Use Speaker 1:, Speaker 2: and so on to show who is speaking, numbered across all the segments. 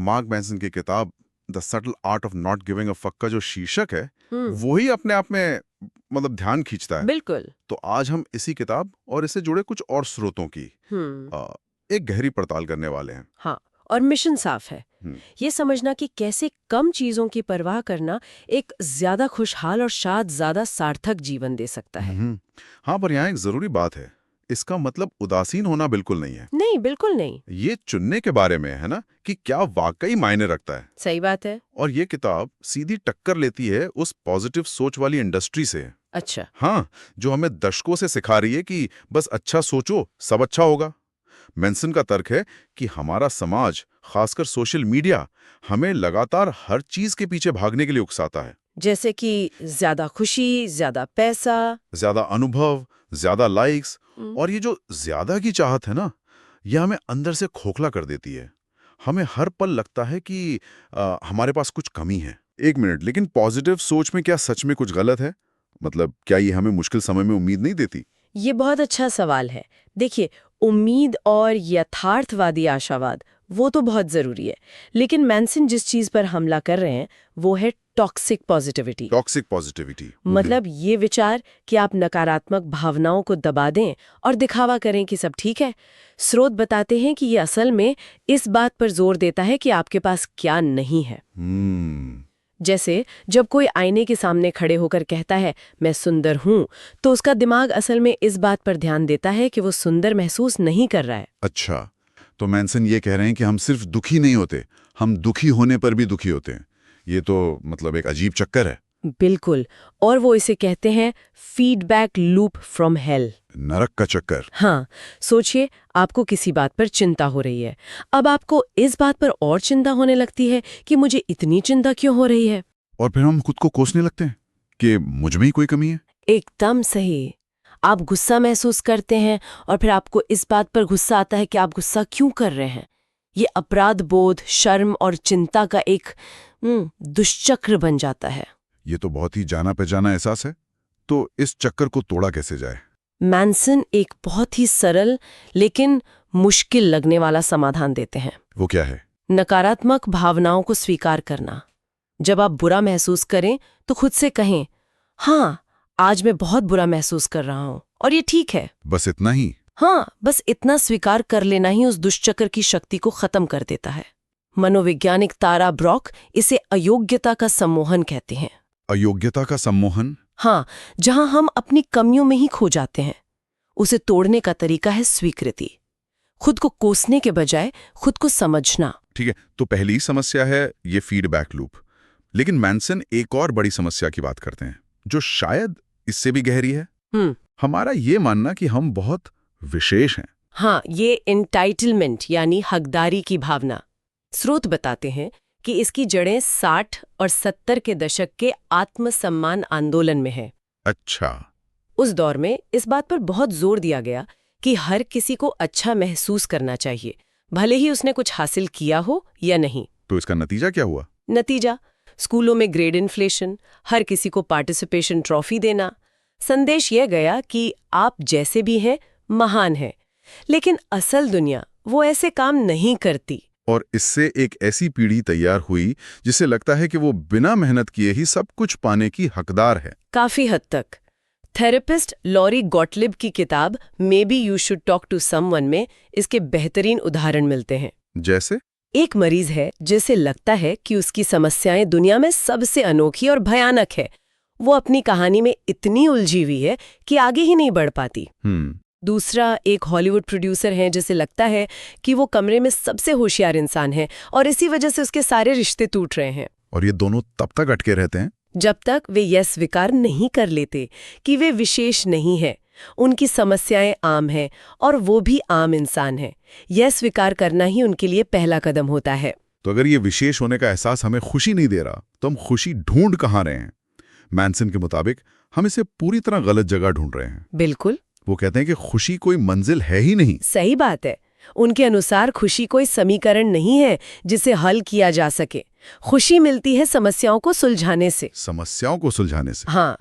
Speaker 1: Mark Manson की किताब the subtle art of not giving a fuck का जो शीर्षक है वो ही अपने आप में मतलब ध्यान खींचता है।
Speaker 2: बिल्कुल।
Speaker 1: तो आज हम इसी किताब और इससे जुड़े कुछ और स्रोतों की एक गहरी पड़ताल करने वाले हैं।
Speaker 2: हाँ, और मिशन साफ है, ये समझना कि कैसे कम चीजों की परवाह करना एक ज्यादा खुशहाल और शायद ज्यादा सार्थक जीवन दे सकता है।
Speaker 1: हाँ, पर यहाँ एक जरूरी बात है, इसका मतलब उदासीन होना बिल्कुल नहीं है।
Speaker 2: नहीं, बिल्कुल नहीं।
Speaker 1: ये चुनने के बारे में है ना कि क्या वाकई मायने रखता है।
Speaker 2: सही बात है।
Speaker 1: और ये किताब सीधी टक्कर लेती है उस पॉजिटिव सोच वाली इंडस्ट्री से।
Speaker 2: अच्छा।
Speaker 1: हाँ, जो हमें दशकों से सिखा रही है कि बस अच्छा सोचो सब अच्छा होगा। मैनसन का तर्क है कि हमारा समाज, खासकर सोशल मीडिया, हमें लगातार हर चीज के पीछे भागने के लिए उकसाता है।
Speaker 2: जैसे कि ज्यादा खुशी, ज्यादा पैसा,
Speaker 1: ज्यादा अनुभव, ज्यादा लाइक्स, और ये जो ज्यादा की चाहत है ना, ये हमें अंदर से खोखला कर देती है। हमें हर पल लगता है कि हमारे पास कुछ कमी है। एक मिनट, लेकिन पॉजिटिव सोच में क्या सच में कुछ गलत है? मतलब क्या ये हमें मुश्किल समय में उम्मीद नहीं देती?
Speaker 2: ये बहुत अच्छा सवाल है। देखिए, उम्मीद और यथार्थवादी आशावाद वो तो बहुत जरूरी है, लेकिन मैनसन जिस चीज पर हमला कर रहे हैं वो है टॉक्सिक पॉजिटिविटी।
Speaker 1: टॉक्सिक पॉजिटिविटी
Speaker 2: मतलब ये विचार कि आप नकारात्मक भावनाओं को दबा दें और दिखावा करें कि सब ठीक है। स्रोत बताते हैं कि ये असल में इस बात पर जोर देता है कि आपके पास क्या नहीं है। जैसे जब कोई आईने के सामने खड़े होकर कहता है मैं सुंदर हूं, तो उसका दिमाग असल में इस बात पर ध्यान देता है कि वो सुंदर महसूस नहीं कर रहा है।
Speaker 1: अच्छा, तो मैनसन ये कह रहे हैं कि हम सिर्फ दुखी नहीं होते, हम दुखी होने पर भी दुखी होते हैं। ये तो मतलब एक अजीब चक्कर है।
Speaker 2: बिल्कुल, और वो इसे कहते हैं फीडबैक लूप फ्रॉम हेल,
Speaker 1: नरक का चक्कर।
Speaker 2: हाँ, सोचिए आपको किसी बात पर चिंता हो रही है। अब आपको इस बात पर और चिंता होने लगती है कि मुझे इतनी चिंता क्यों हो रही है,
Speaker 1: और फिर हम खुद को कोसने लगते हैं कि मुझ में ही कोई कमी है।
Speaker 2: एकदम सही। आप गुस्सा महसूस करते हैं और फिर आपको इस बात पर गुस्सा आता है कि आप गुस्सा क्यों कर रहे हैं। ये अपराध बोध, शर्म और चिंता का एक दुष्चक्र बन जाता है।
Speaker 1: ये तो बहुत ही जाना पहचाना एहसास है। तो इस चक्कर को तोड़ा कैसे जाए?
Speaker 2: मैनसन एक बहुत ही सरल लेकिन मुश्किल लगने वाला समाधान देते हैं।
Speaker 1: वो क्या है?
Speaker 2: नकारात्मक भावनाओं को स्वीकार करना। जब आप बुरा महसूस करें तो खुद से कहें, हाँ, आज मैं बहुत बुरा महसूस कर रहा हूं और ये ठीक है।
Speaker 1: बस इतना ही?
Speaker 2: हाँ, बस इतना स्वीकार कर लेना ही उस दुष्चक्र की शक्ति को खत्म कर देता है। मनोवैज्ञानिक तारा ब्रॉक इसे अयोग्यता का सम्मोहन कहते हैं।
Speaker 1: अयोग्यता का सम्मोहन?
Speaker 2: हाँ, जहां हम अपनी कमियों में ही खो जाते हैं। उसे तोड़ने का तरीका है स्वीकृति। खुद को कोसने के बजाय खुद को समझना।
Speaker 1: ठीक है, तो पहली समस्या है ये फीडबैक लूप। लेकिन मैनसन एक और बड़ी समस्या की बात करते हैं जो शायद इससे भी गहरी है। हमारा ये मानना कि हम बहुत विशेष हैं।
Speaker 2: हाँ, ये एंटाइटलमेंट यानी हकदारी की भावना। स्रोत बताते हैं कि इसकी जड़ें 60 और 70 के दशक के आत्मसम्मान आंदोलन में है।
Speaker 1: अच्छा।
Speaker 2: उस दौर में इस बात पर बहुत जोर दिया गया कि हर किसी को अच्छा महसूस करना चाहिए, भले ही उसने कुछ हासिल किया हो या नहीं।
Speaker 1: तो इसका नतीजा क्या हुआ?
Speaker 2: नतीजा स्कूलों में ग्रेड इन्फ्लेशन, हर किसी को पार्टिसिपेशन ट्रॉफी देना। संदेश यह गया कि आप जैसे भी हैं महान हैं, लेकिन असल दुनिया वो ऐसे काम नहीं करती।
Speaker 1: और इससे एक ऐसी पीढ़ी तैयार हुई जिसे लगता है कि वो बिना मेहनत किए ही सब कुछ पाने की हकदार है।
Speaker 2: काफी हद तक। थेरेपिस्ट लॉरी गॉटलिब की किताब maybe you should talk to someone में इसके बेहतरीन उदाहरण मिलते हैं।
Speaker 1: जैसे?
Speaker 2: एक मरीज है जिसे लगता है कि उसकी समस्याएं दुनिया में सबसे अनोखी और भयानक है। वो अपनी कहानी में इतनी उलझी हुई है कि आगे ही नहीं बढ़ पाती। दूसरा एक हॉलीवुड प्रोड्यूसर है जिसे लगता है कि वो कमरे में सबसे होशियार इंसान है और इसी वजह से उसके सारे रिश्ते टूट रहे हैं।
Speaker 1: और ये दोनों तब तक अटके रहते हैं
Speaker 2: जब तक वे यह स्वीकार नहीं कर लेते कि वे विशेष नहीं है, उनकी समस्याएं आम हैं और वो भी आम इंसान हैं। यह स्वीकार करना ही उनके लिए पहला कदम होता है।
Speaker 1: तो अगर ये विशेष होने का एहसास हमें खुशी नहीं दे रहा तो हम खुशी ढूंढ कहाँ रहे हैं? मैनसन के मुताबिक हम इसे पूरी तरह गलत जगह ढूंढ रहे हैं।
Speaker 2: बिल्कुल।
Speaker 1: वो कहते हैं कि खुशी कोई मंजिल है ही नहीं।
Speaker 2: सही बात है। उनके अनुसार खुशी कोई समीकरण नहीं है जिसे हल किया जा सके। खुशी मिलती है समस्याओं को सुलझाने से।
Speaker 1: समस्याओं को सुलझाने से?
Speaker 2: हाँ,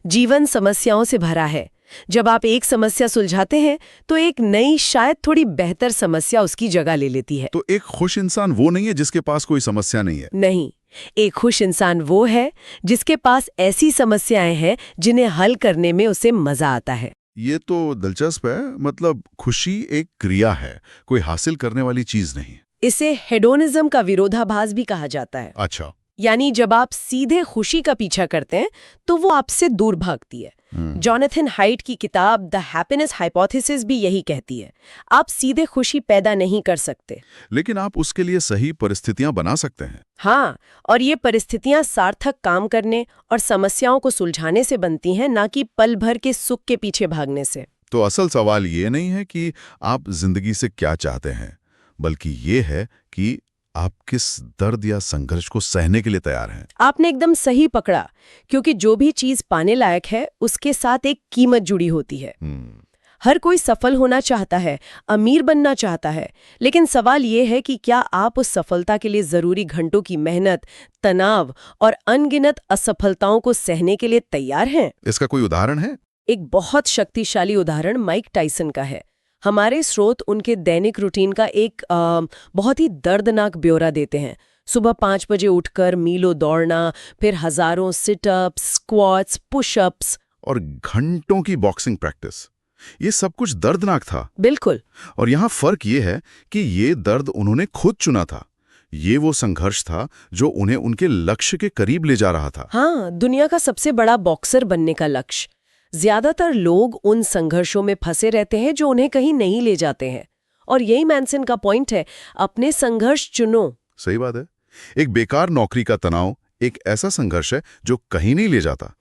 Speaker 2: जीवन समस्याओं से भरा है। जब आप एक समस्या सुलझाते हैं तो एक नई, शायद थोड़ी बेहतर समस्या उसकी जगह ले लेती है।
Speaker 1: तो एक खुश इंसान वो नहीं है जिसके पास कोई समस्या नहीं है।
Speaker 2: नहीं, एक खुश इंसान वो है जिसके पास ऐसी समस्याएं हैं जिन्हें हल करने में उसे मजा आता है।
Speaker 1: ये तो दिलचस्प है। मतलब खुशी एक क्रिया है, कोई हासिल करने वाली चीज नहीं।
Speaker 2: इसे हेडोनिज्म का विरोधाभास भी कहा जाता है।
Speaker 1: अच्छा।
Speaker 2: यानी जब आप सीधे खुशी का पीछा करते हैं तो वो आपसे दूर भागती है। जॉनथन हाइट की किताब द हैप्पीनेस हाइपोथेसिस भी यही कहती है। आप सीधे खुशी पैदा नहीं कर सकते,
Speaker 1: लेकिन आप उसके लिए सही परिस्थितियां बना सकते हैं।
Speaker 2: हाँ, और ये परिस्थितियां सार्थक काम करने और समस्याओं को सुलझाने से बनती हैं, ना कि पल भर के सुख के पीछे भागने से।
Speaker 1: तो असल सवाल ये नहीं है कि आप जिंदगी से क्या चाहते हैं, बल्कि ये है कि आप किस दर्द या संघर्ष को सहने के लिए तैयार हैं।
Speaker 2: आपने एकदम सही पकड़ा, क्योंकि जो भी चीज पाने लायक है उसके साथ एक कीमत जुड़ी होती है। हर कोई सफल होना चाहता है, अमीर बनना चाहता है, लेकिन सवाल ये है कि क्या आप उस सफलता के लिए जरूरी घंटों की मेहनत, तनाव और अनगिनत असफलताओं को सहने के लिए तैयार हैं?
Speaker 1: इसका कोई उदाहरण है?
Speaker 2: एक बहुत शक्तिशाली उदाहरण माइक टाइसन का है। हमारे स्रोत उनके दैनिक रूटीन का एक बहुत ही दर्दनाक ब्यौरा देते हैं। सुबह 5 बजे उठकर मीलों दौड़ना, फिर हजारों सिटअप्स, स्क्वाट्स, पुशअप्स
Speaker 1: और घंटों की बॉक्सिंग प्रैक्टिस। ये सब कुछ दर्दनाक था।
Speaker 2: बिल्कुल।
Speaker 1: और यहाँ फर्क ये है कि ये दर्द उन्होंने खुद चुना था। ये वो संघर्ष था जो उन्हें उनके लक्ष्य के करीब ले जा रहा था।
Speaker 2: हाँ, दुनिया का सबसे बड़ा बॉक्सर बनने का लक्ष्य। ज्यादातर लोग उन संघर्षों में फंसे रहते हैं जो उन्हें कहीं नहीं ले जाते हैं। और यही मैनसन का पॉइंट है, अपने संघर्ष चुनो।
Speaker 1: सही बात है। एक बेकार नौकरी का तनाव एक ऐसा संघर्ष है जो कहीं नहीं ले जाता।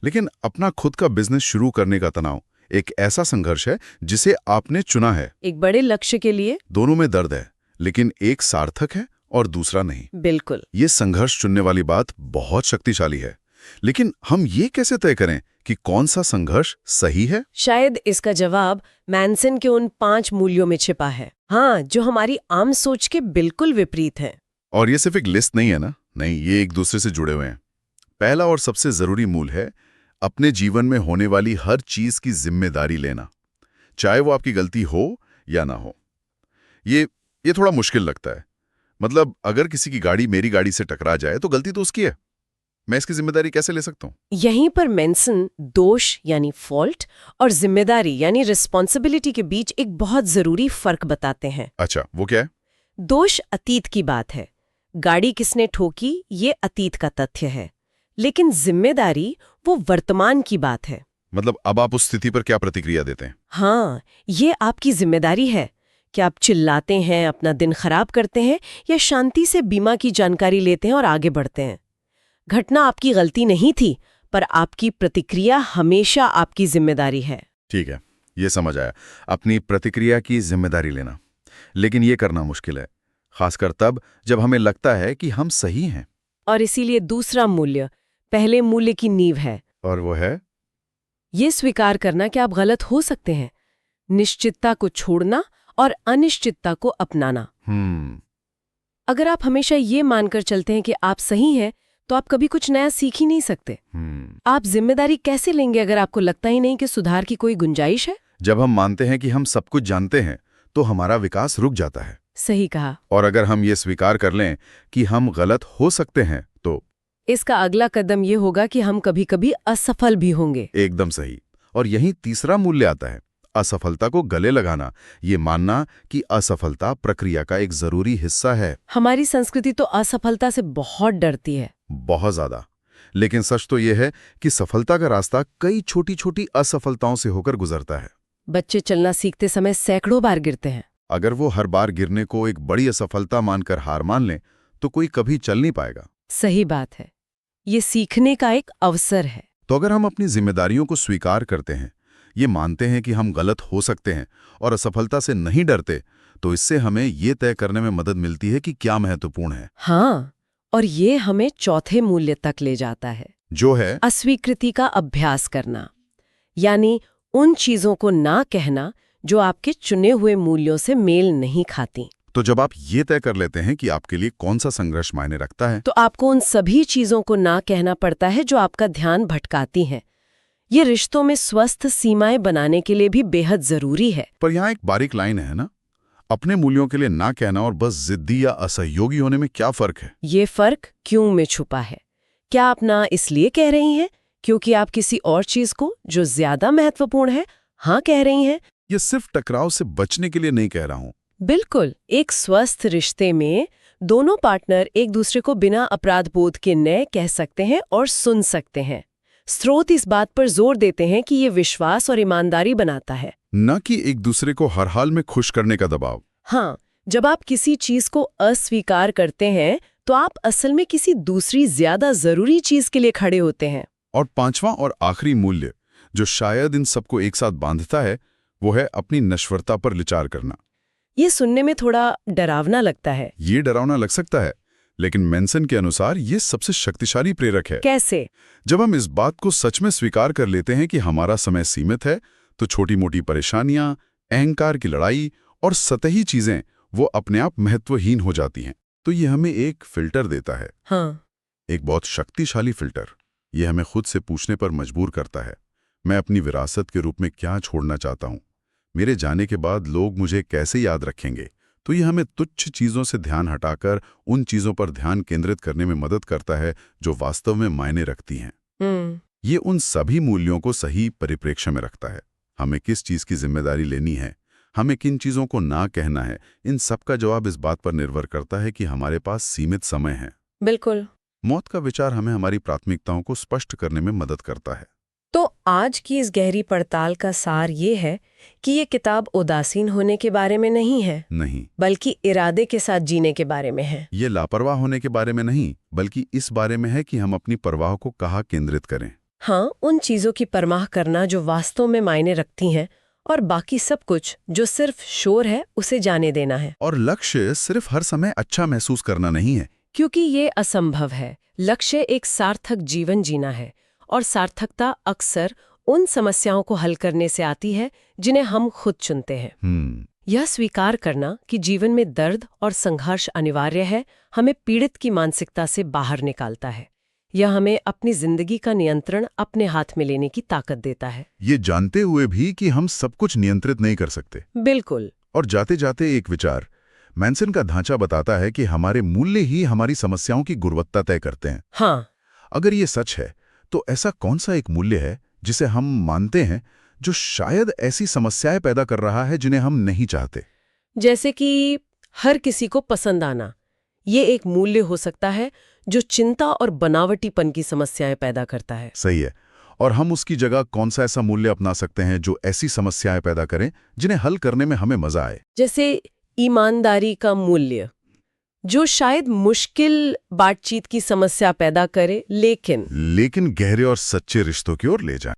Speaker 1: लेकिन अपना खुद का बिजनेस शुरू करने का तनाव एक ऐसा संघर्ष है जिसे आपने चुना है।
Speaker 2: एक बड़े लक्ष्य के लिए।
Speaker 1: दोनों में दर्द है, लेकिन एक सार्थक है और दूसरा नहीं।
Speaker 2: बिल्कुल।
Speaker 1: ये संघर्ष चुनने वाली बात बहुत शक्तिशाली है। लेकिन हम ये कैसे तय करें कि कौन सा संघर्ष सही है?
Speaker 2: शायद इसका जवाब मैनसन के उन 5 मूल्यों में छिपा है। हाँ, जो हमारी आम सोच के बिल्कुल विपरीत हैं।
Speaker 1: और ये सिर्फ एक लिस्ट नहीं है ना, नहीं, ये एक दूसरे से जुड़े हुए हैं। पहला और सबसे जरूरी मूल है अपने जीवन में होने वाली हर चीज की जिम्मेदारी लेना, चाहे वो आपकी गलती हो या ना हो। ये थोड़ा मुश्किल लगता है। मतलब अगर किसी की गाड़ी मेरी गाड़ी से टकरा जाए तो गलती तो उसकी है, मैं इसकी जिम्मेदारी कैसे ले सकता हूँ?
Speaker 2: यहीं पर मैनसन दोष यानी फॉल्ट और जिम्मेदारी यानी रिस्पॉन्सिबिलिटी के बीच एक बहुत जरूरी फर्क बताते हैं।
Speaker 1: अच्छा, वो क्या है?
Speaker 2: दोष अतीत की बात है, गाड़ी किसने ठोकी ये अतीत का तथ्य है, लेकिन जिम्मेदारी वो वर्तमान की बात है।
Speaker 1: मतलब अब आप उस स्थिति पर क्या प्रतिक्रिया देते हैं?
Speaker 2: हाँ, ये आपकी जिम्मेदारी है कि आप चिल्लाते हैं, अपना दिन खराब करते हैं, या शांति से बीमा की जानकारी लेते हैं और आगे बढ़ते हैं। घटना आपकी गलती नहीं थी, पर आपकी प्रतिक्रिया हमेशा आपकी जिम्मेदारी है।
Speaker 1: ठीक है, ये समझ आया, अपनी प्रतिक्रिया की जिम्मेदारी लेना। लेकिन ये करना मुश्किल है, खासकर तब जब हमें लगता है कि हम सही हैं।
Speaker 2: और इसीलिए दूसरा मूल्य पहले मूल्य की नींव है,
Speaker 1: और वो है
Speaker 2: ये स्वीकार करना कि आप गलत हो सकते हैं, निश्चितता को छोड़ना और अनिश्चितता को अपनाना। अगर आप हमेशा ये मानकर चलते हैं कि आप सही हैं, तो आप कभी कुछ नया सीख ही नहीं सकते। आप जिम्मेदारी कैसे लेंगे अगर आपको लगता ही नहीं कि सुधार की कोई गुंजाइश है?
Speaker 1: जब हम मानते हैं कि हम सब कुछ जानते हैं तो हमारा विकास रुक जाता है।
Speaker 2: सही कहा।
Speaker 1: और अगर हम ये स्वीकार कर लें कि हम गलत हो सकते हैं तो
Speaker 2: इसका अगला कदम ये होगा कि हम कभी कभी असफल भी होंगे।
Speaker 1: एकदम सही। और यही तीसरा मूल्य आता है, असफलता को गले लगाना, ये मानना कि असफलता प्रक्रिया का एक जरूरी हिस्सा है।
Speaker 2: हमारी संस्कृति तो असफलता से बहुत डरती है,
Speaker 1: बहुत ज्यादा। लेकिन सच तो यह है कि सफलता का रास्ता कई छोटी छोटी असफलताओं से होकर गुजरता है।
Speaker 2: बच्चे चलना सीखते समय सैकड़ों बार गिरते हैं।
Speaker 1: अगर वो हर बार गिरने को एक बड़ी असफलता मानकर हार मान लें तो कोई कभी चल नहीं पाएगा।
Speaker 2: सही बात है, ये सीखने का एक अवसर है।
Speaker 1: तो अगर हम अपनी जिम्मेदारियों को स्वीकार करते हैं, ये मानते हैं कि हम गलत हो सकते हैं और असफलता से नहीं डरते, तो इससे हमें ये तय करने में मदद मिलती है कि क्या महत्वपूर्ण है।
Speaker 2: हाँ, और ये हमें चौथे मूल्य तक ले जाता है,
Speaker 1: जो है
Speaker 2: अस्वीकृति का अभ्यास करना, यानी उन चीजों को ना कहना जो आपके चुने हुए मूल्यों से मेल नहीं खाती।
Speaker 1: तो जब आप ये तय कर लेते हैं कि आपके लिए कौन सा संघर्ष मायने रखता है,
Speaker 2: तो आपको उन सभी चीजों को ना कहना पड़ता है जो आपका ध्यान भटकाती हैं, ये रिश्तों में स्वस्थ सीमाएं बनाने के लिए भी बेहद जरूरी है।
Speaker 1: पर यहाँ एक बारीक लाइन है ना, अपने मूल्यों के लिए ना कहना और बस जिद्दी या असहयोगी होने में क्या फर्क है?
Speaker 2: ये फर्क क्यों में छुपा है? क्या आप ना इसलिए कह रही हैं क्योंकि आप किसी और चीज को जो ज्यादा महत्वपूर्ण है हाँ कह रही हैं?
Speaker 1: ये सिर्फ टकराव से बचने के लिए नहीं कह रहा हूँ।
Speaker 2: बिल्कुल। एक स्वस्थ रिश्ते में दोनों पार्टनर एक दूसरे को बिना अपराध बोध के न कह सकते हैं और सुन सकते हैं। स्रोत इस बात पर जोर देते हैं कि ये विश्वास और ईमानदारी बनाता है,
Speaker 1: न कि एक दूसरे को हर हाल में खुश करने का दबाव।
Speaker 2: हाँ, जब आप किसी चीज को अस्वीकार करते हैं तो आप असल में किसी दूसरी ज्यादा जरूरी चीज के लिए खड़े होते हैं।
Speaker 1: और पांचवां और आखिरी मूल्य जो शायद इन सबको एक साथ बांधता है, वो है अपनी नश्वरता पर विचार करना।
Speaker 2: ये सुनने में थोड़ा डरावना लगता है।
Speaker 1: ये डरावना लग सकता है, लेकिन मेंसन के अनुसार ये सबसे शक्तिशाली प्रेरक है।
Speaker 2: कैसे?
Speaker 1: जब हम इस बात को सच में स्वीकार कर लेते हैं कि हमारा समय सीमित है, तो छोटी-मोटी परेशानियां, अहंकार की लड़ाई और सतही चीजें वो अपने आप महत्वहीन हो जाती हैं। तो ये हमें एक फिल्टर देता है।
Speaker 2: हाँ,
Speaker 1: एक बहुत शक्तिशाली फिल्टर। ये हमें खुद से पूछने पर मजबूर करता है, मैं अपनी विरासत के रूप में क्या छोड़ना चाहता हूँ? मेरे जाने के बाद लोग मुझे कैसे याद रखेंगे? तो ये हमें तुच्छ चीज़ों से ध्यान हटाकर उन चीज़ों पर ध्यान केंद्रित करने में मदद करता है जो वास्तव में मायने रखती हैं। ये उन सभी मूल्यों को सही परिप्रेक्ष्य में रखता है। हमें किस चीज़ की जिम्मेदारी लेनी है, हमें किन चीज़ों को ना कहना है, इन सब का जवाब इस बात पर निर्भर करता है कि हमारे पास सीमित समय है।
Speaker 2: बिल्कुल।
Speaker 1: मौत का विचार हमें हमारी प्राथमिकताओं को स्पष्ट करने में मदद करता है।
Speaker 2: तो आज की इस गहरी पड़ताल का सार ये है कि ये किताब उदासीन होने के बारे में नहीं है,
Speaker 1: नहीं,
Speaker 2: बल्कि इरादे के साथ जीने के बारे में है।
Speaker 1: ये लापरवाह होने के बारे में नहीं, बल्कि इस बारे में है कि हम अपनी परवाह को कहाँ केंद्रित करें।
Speaker 2: हाँ, उन चीजों की परवाह करना जो वास्तव में मायने रखती हैं, और बाकी सब कुछ जो सिर्फ शोर है उसे जाने देना है।
Speaker 1: और लक्ष्य सिर्फ हर समय अच्छा महसूस करना नहीं है,
Speaker 2: क्योंकि ये असंभव है। लक्ष्य एक सार्थक जीवन जीना है, और सार्थकता अक्सर उन समस्याओं को हल करने से आती है जिन्हें हम खुद चुनते हैं। यह स्वीकार करना कि जीवन में दर्द और संघर्ष अनिवार्य है, हमें पीड़ित की मानसिकता से बाहर निकालता है। यह हमें अपनी जिंदगी का नियंत्रण अपने हाथ में लेने की ताकत देता है।
Speaker 1: ये जानते हुए भी कि हम सब कुछ नियंत्रित नहीं कर सकते।
Speaker 2: बिल्कुल।
Speaker 1: और जाते जाते एक विचार, मेंसन का ढांचा बताता है कि हमारे मूल्य ही हमारी समस्याओं की गुणवत्ता तय करते हैं।
Speaker 2: हाँ,
Speaker 1: अगर ये सच है, तो ऐसा कौन सा एक मूल्य है जिसे हम मानते हैं जो शायद ऐसी समस्याएं पैदा कर रहा है जिन्हें हम नहीं चाहते?
Speaker 2: जैसे कि हर किसी को पसंद आना, ये एक मूल्य हो सकता है जो चिंता और बनावटीपन की समस्याएं पैदा करता है।
Speaker 1: सही है। और हम उसकी जगह कौन सा ऐसा मूल्य अपना सकते हैं जो ऐसी समस्याएं पैदा करें जिन्हें हल करने में हमें मजा आए?
Speaker 2: जैसे ईमानदारी का मूल्य, जो शायद मुश्किल बातचीत की समस्या पैदा करे, लेकिन
Speaker 1: गहरे और सच्चे रिश्तों की ओर ले जाए।